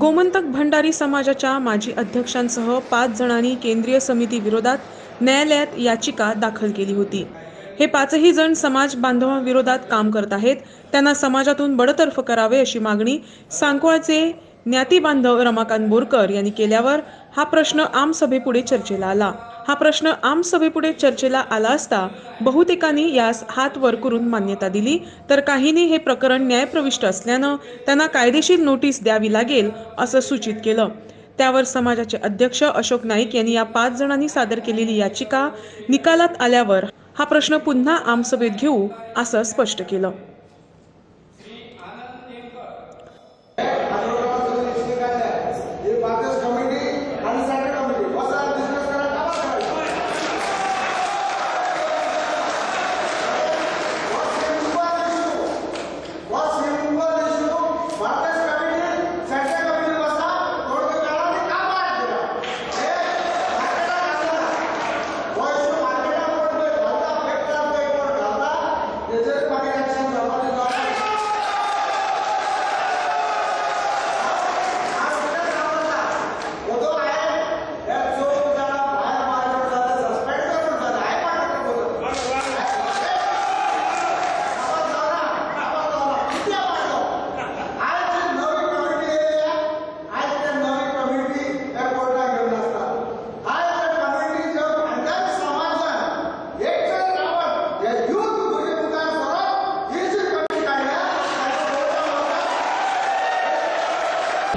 गोमंतक भंडारी समाजाच्या माजी अध्यक्षांसह 5 जणांनी केंद्रीय समिती विरोधात न्यायालयात याचिका दाखल केली होती। हे 5ही जण समाज बांधवांविरोधात काम करत आहेत, त्यांना समाजातून बडतर्फ करावे अशी मागणी सांकवाळचे ज्ञाती बांधव रमाकांत बोरकर यांनी केल्यावर हा प्रश्न आमसभेपुढे चर्चेला आला। हा प्रश्न आमसभेपुढे चर्चेला आला असता बहुतेकांनी यास हात वर करून मान्यता दिली, तर काहींनी हे प्रकरण न्यायप्रविष्ट असल्यानं त्यांना कायदेशीर नोटीस द्यावी लागेल असं सूचित केलं। त्यावर समाजाचे अध्यक्ष अशोक नाईक यांनी या 5 जणांनी सादर केलेली याचिका निकालात आल्यावर हा प्रश्न पुन्हा आमसभेत घेऊ असं स्पष्ट केलं।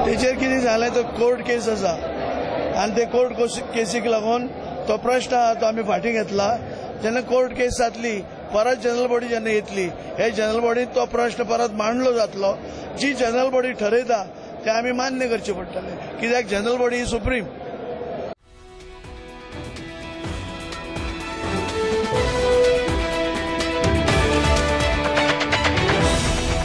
तेचेर कितें जालें तो कोर्ट केस आसा आनी ते कोर्ट केसीक लागून तो प्रश्न आहा तो आमी फाटीं घेतला। जेन्ना कोर्ट केस जातली परत जनरल बॉडी जेन्ना येतली हे जनरल बॉडीन तो प्रश्न परत मांडलो जातलो। जी जनरल बॉडी ठरयता ते आमी मान्य करचे पडटले, कित्याक जनरल बॉडी ही सुप्रीम।